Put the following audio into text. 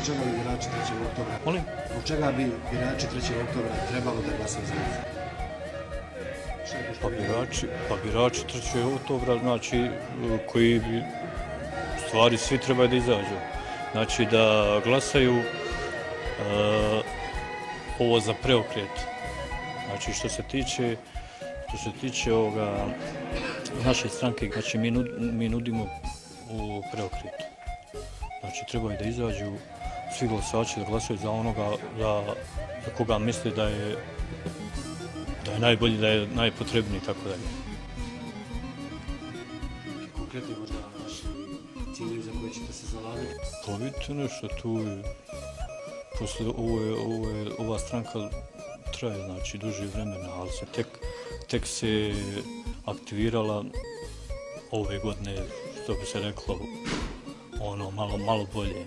Zbog čega bi birači 3. oktobra? Molim? Zbog čega bi birači 3. oktobra trebalo da glasaju za njih? Pa birači 3. oktobra, znači, koji bi, u stvari, svi trebaju da izađu. Znači, da glasaju ovo za preokret. Znači, što se tiče ovoga naše stranke, znači, mi nudimo u preokret. Znači, trebaju da izađu svi glasači da glasaju za onoga za koga misle da je najbolji, da je najpotrebniji, tako dalje. Konkretni možda vaši ciljevi za koje ćete se zalagati? Pa vidite nešto, tu posle ova stranka traje, znači, duže vremena, ali se tek se aktivirala ove godine, što bi se reklo, ono, malo bolje.